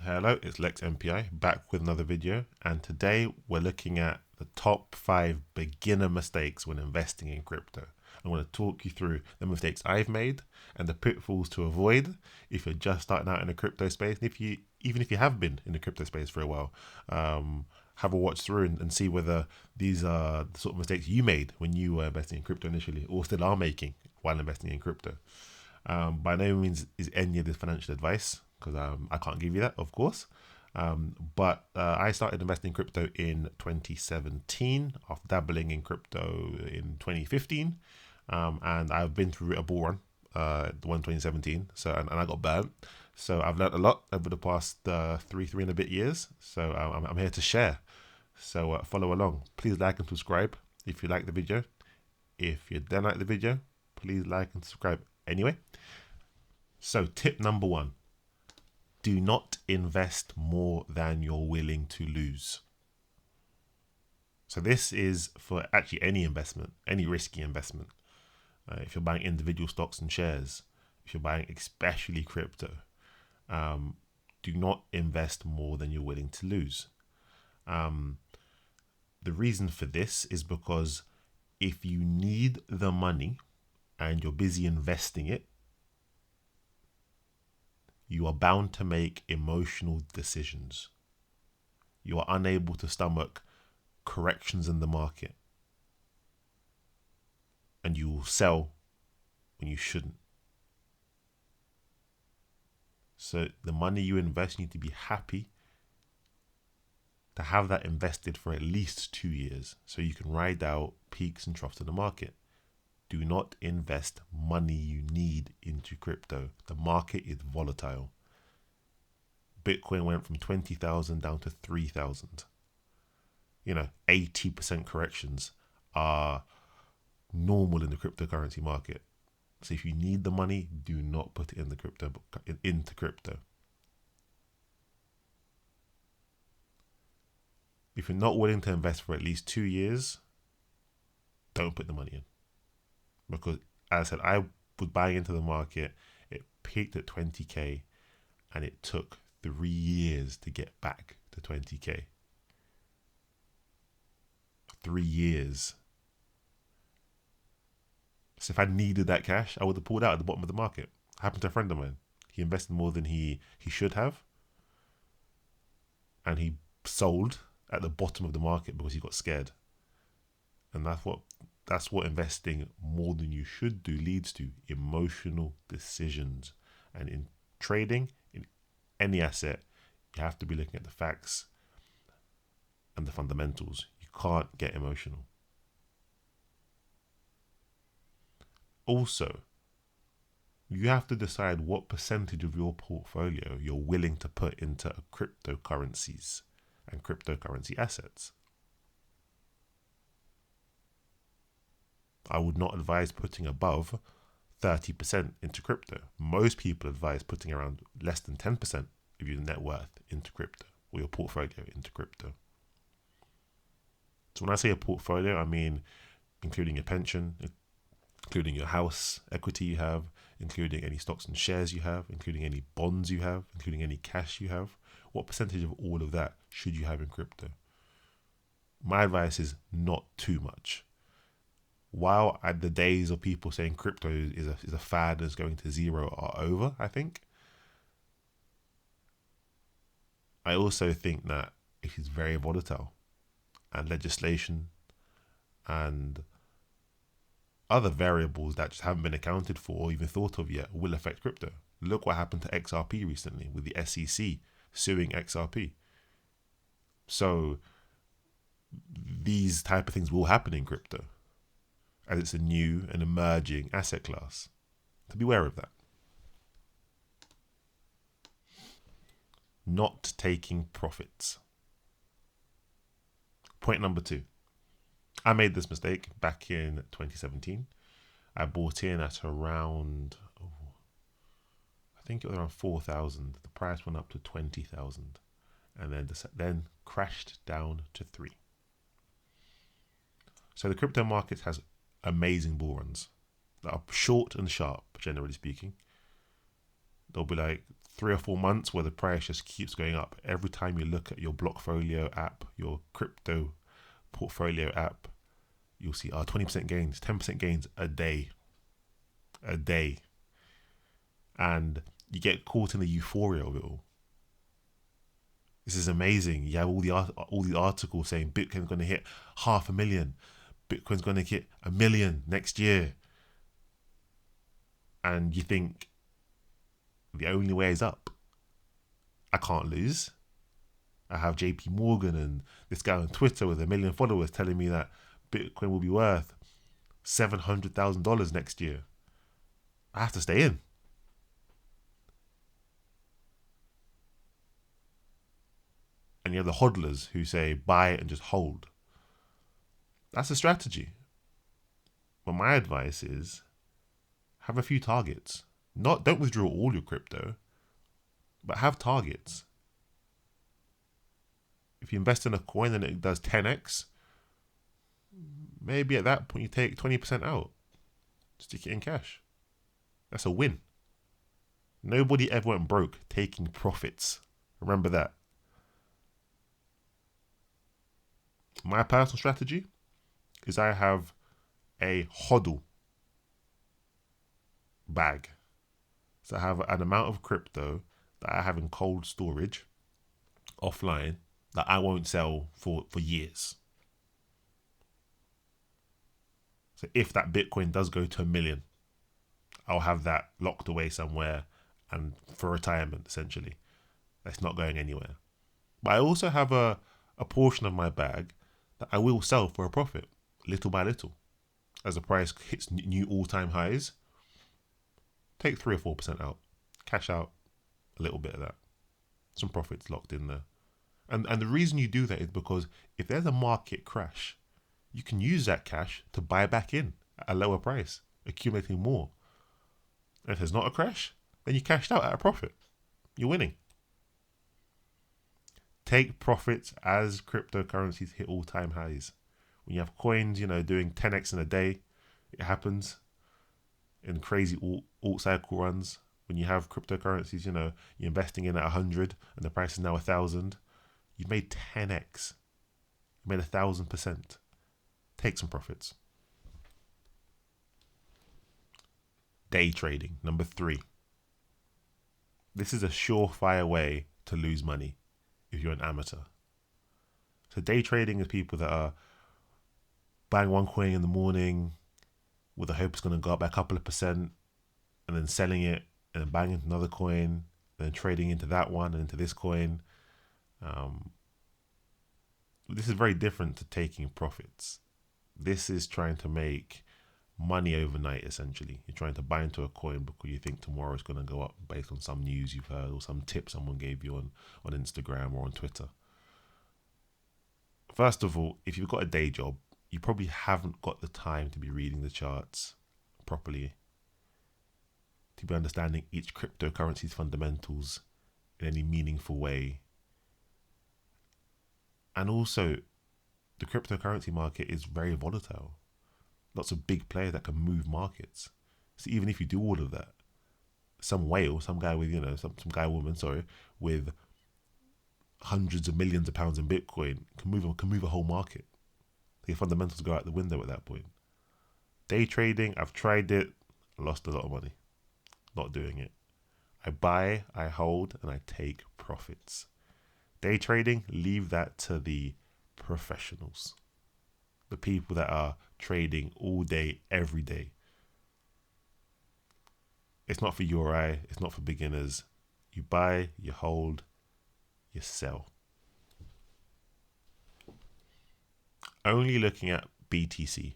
Hello, it's Lex MPI back with another video, and today we're looking at the top 5 beginner mistakes when investing in crypto. I'm going to talk you through the mistakes I've made and the pitfalls to avoid if you're just starting out in the crypto space. And even if you have been in the crypto space for a while, have a watch through and see whether these are the sort of mistakes you made when you were investing in crypto initially, or still are making while investing in crypto. By no means is any of this financial advice, because I can't give you that, of course. But I started investing in crypto in 2017 after dabbling in crypto in 2015. And I've been through a bull run, the one 2017. And I got burnt. So I've learned a lot over the past three and a bit years. So I'm here to share. So follow along. Please like and subscribe if you like the video. If you don't like the video, please like and subscribe anyway. So tip number 1. Do not invest more than you're willing to lose. So this is for actually any investment, any risky investment. If you're buying individual stocks and shares, if you're buying especially crypto, do not invest more than you're willing to lose. The reason for this is because if you need the money and you're busy investing it, you are bound to make emotional decisions. You are unable to stomach corrections in the market. And you will sell when you shouldn't. So the money you invest, you need to be happy to have that invested for at least 2 years so you can ride out peaks and troughs in the market. Do not invest money you need into crypto. The market is volatile. Bitcoin went from 20,000 down to 3,000. 80% corrections are normal in the cryptocurrency market. So if you need the money, do not put it in into crypto. If you're not willing to invest for at least 2 years, don't put the money in. Because, as I said, I was buying into the market. It peaked at 20k, and it took 3 years to get back to 20k. 3 years. So if I needed that cash, I would have pulled out at the bottom of the market. Happened to a friend of mine. He invested more than he should have, and he sold at the bottom of the market because he got scared. And that's what investing more than you should do leads to: emotional decisions. And in trading, in any asset, you have to be looking at the facts and the fundamentals. You can't get emotional. Also, you have to decide what percentage of your portfolio you're willing to put into cryptocurrencies and cryptocurrency assets. I would not advise putting above 30% into crypto. Most people advise putting around less than 10% of your net worth into crypto, or your portfolio into crypto. So when I say a portfolio, I mean including your pension, including your house equity you have, including any stocks and shares you have, including any bonds you have, including any cash you have. What percentage of all of that should you have in crypto? My advice is not too much. While the days of people saying crypto is a fad and is going to zero are over, I think, I also think that it is very volatile, and legislation and other variables that just haven't been accounted for or even thought of yet will affect crypto. Look what happened to XRP recently with the SEC suing XRP. So these type of things will happen in crypto, as it's a new and emerging asset class. So beware of that. Not taking profits. Point number 2. I made this mistake back in 2017. I bought in at around, I think it was around 4,000. The price went up to 20,000, and then crashed down to 3. So the crypto market has amazing bull runs that are short and sharp, generally speaking. There'll be like 3 or 4 months where the price just keeps going up. Every time you look at your Blockfolio app, your crypto portfolio app, you'll see 20% gains, 10% gains a day. And you get caught in the euphoria of it all. This is amazing. You have all the articles saying Bitcoin's going to hit 500,000. Bitcoin's going to hit 1 million next year. And you think the only way is up. I can't lose. I have JP Morgan and this guy on Twitter with 1 million followers telling me that Bitcoin will be worth $700,000 next year. I have to stay in. And you have the hodlers who say buy it and just hold. That's a strategy. But my advice is have a few targets. Don't withdraw all your crypto, but have targets. If you invest in a coin and it does 10x, maybe at that point you take 20% out. Stick it in cash. That's a win. Nobody ever went broke taking profits. Remember that. My personal strategy is I have a hodl bag. So I have an amount of crypto that I have in cold storage offline that I won't sell for years. So if that Bitcoin does go to 1 million, I'll have that locked away somewhere and for retirement, essentially. That's not going anywhere. But I also have a portion of my bag that I will sell for a profit, little by little. As the price hits new all-time highs, take 3 or 4% out. Cash out a little bit of that. Some profits locked in there. And the reason you do that is because if there's a market crash, you can use that cash to buy back in at a lower price, accumulating more. And if there's not a crash, then you cashed out at a profit. You're winning. Take profits as cryptocurrencies hit all-time highs. When you have coins, doing 10x in a day, it happens in crazy alt cycle runs. When you have cryptocurrencies, you're investing in at 100 and the price is now 1,000. You've made 10x. You made 1,000%. Take some profits. Day trading, number 3. This is a surefire way to lose money if you're an amateur. So day trading is people that are buying one coin in the morning with the hope it's going to go up by a couple of percent and then selling it and then buying into another coin and then trading into that one and into this coin. This is very different to taking profits. This is trying to make money overnight, essentially. You're trying to buy into a coin because you think tomorrow it's going to go up based on some news you've heard or some tip someone gave you on Instagram or on Twitter. First of all, if you've got a day job, you probably haven't got the time to be reading the charts properly, to be understanding each cryptocurrency's fundamentals in any meaningful way. And also, the cryptocurrency market is very volatile. Lots of big players that can move markets. So even if you do all of that, some guy with hundreds of millions of pounds in Bitcoin can move a whole market. The fundamentals go out the window at that point. Day trading, I've tried it, lost a lot of money. Not doing it. I buy, I hold, and I take profits. Day trading, leave that to the professionals. The people that are trading all day, every day. It's not for your eye. It's not for beginners. You buy, you hold, you sell. Only looking at BTC,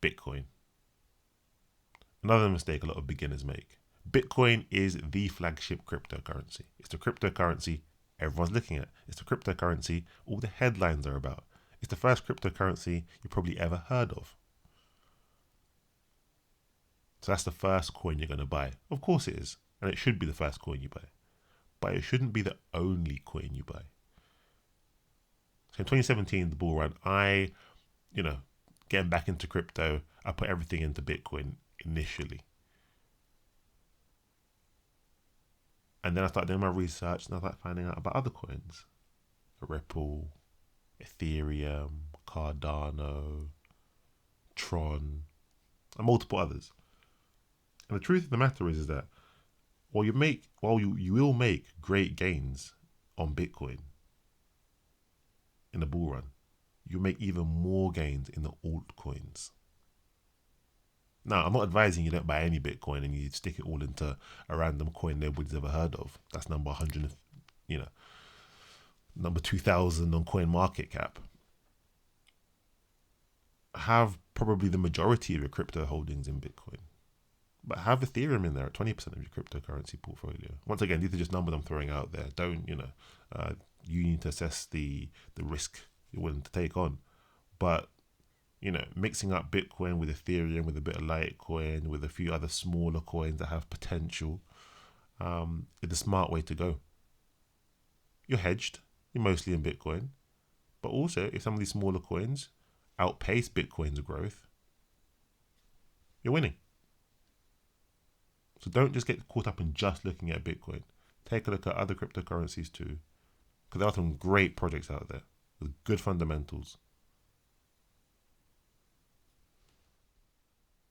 Bitcoin. Another mistake a lot of beginners make. Bitcoin is the flagship cryptocurrency. It's the cryptocurrency everyone's looking at. It's the cryptocurrency all the headlines are about. It's the first cryptocurrency you probably ever heard of. So that's the first coin you're going to buy. Of course it is. And it should be the first coin you buy. But it shouldn't be the only coin you buy. So in 2017, the bull run, getting back into crypto, I put everything into Bitcoin initially. And then I started doing my research and I started finding out about other coins. Ripple, Ethereum, Cardano, Tron, and multiple others. And the truth of the matter is that while you will make great gains on Bitcoin in the bull run, you'll make even more gains in the altcoins. Now, I'm not advising you don't buy any Bitcoin and you stick it all into a random coin nobody's ever heard of. That's number 100, number 2000 on coin market cap. Have probably the majority of your crypto holdings in Bitcoin, but have Ethereum in there at 20% of your cryptocurrency portfolio. Once again, these are just numbers I'm throwing out there. Don't, you need to assess the risk you're willing to take on. But, mixing up Bitcoin with Ethereum, with a bit of Litecoin, with a few other smaller coins that have potential, is a smart way to go. You're hedged. You're mostly in Bitcoin. But also, if some of these smaller coins outpace Bitcoin's growth, you're winning. So don't just get caught up in just looking at Bitcoin. Take a look at other cryptocurrencies too, because there are some great projects out there with good fundamentals.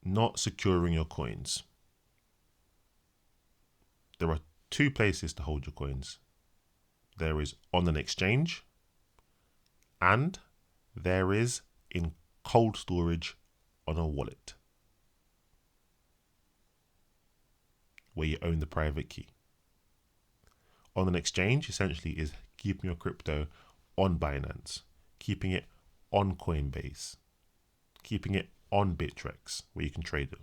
Not securing your coins. There are two places to hold your coins. There is on an exchange, and there is in cold storage on a wallet, where you own the private key. On an exchange essentially is keeping your crypto on Binance, keeping it on Coinbase, keeping it on Bittrex, where you can trade it.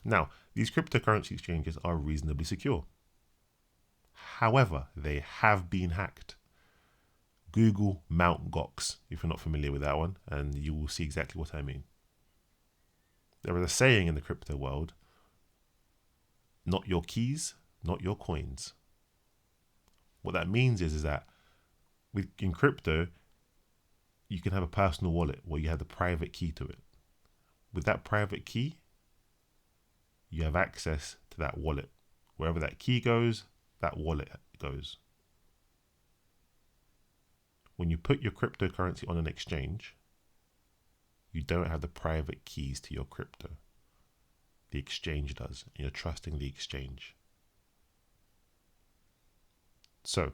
Now, these cryptocurrency exchanges are reasonably secure. However, they have been hacked. Google Mt. Gox, if you're not familiar with that one, and you will see exactly what I mean. There is a saying in the crypto world, not your keys, not your coins. What that means is that in crypto, you can have a personal wallet where you have the private key to it. With that private key, you have access to that wallet. Wherever that key goes, that wallet goes. When you put your cryptocurrency on an exchange, you don't have the private keys to your crypto. The exchange does, and you're trusting the exchange. So,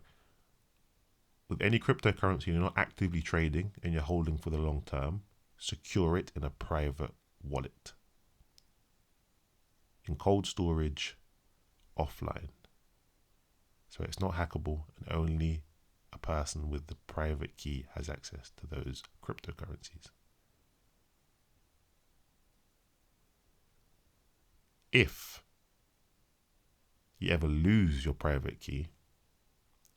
with any cryptocurrency you're not actively trading and you're holding for the long term, secure it in a private wallet. In cold storage, offline. So it's not hackable, and only a person with the private key has access to those cryptocurrencies. If you ever lose your private key,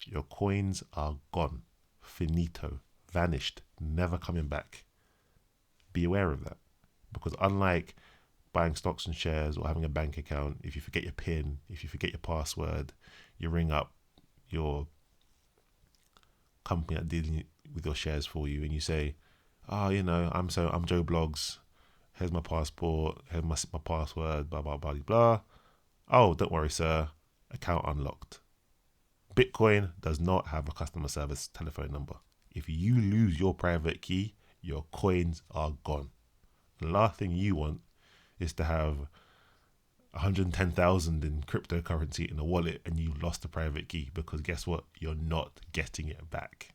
your coins are gone, finito, vanished, never coming back. Be aware of that, because unlike buying stocks and shares or having a bank account, if you forget your PIN, if you forget your password, you ring up your company that dealing with your shares for you and you say, I'm Joe Blogs, here's my passport, here's my password, blah, blah, blah, blah. Oh, don't worry, sir, account unlocked. Bitcoin does not have a customer service telephone number. If you lose your private key, your coins are gone. The last thing you want is to have 110,000 in cryptocurrency in a wallet and you lost the private key, because guess what? You're not getting it back.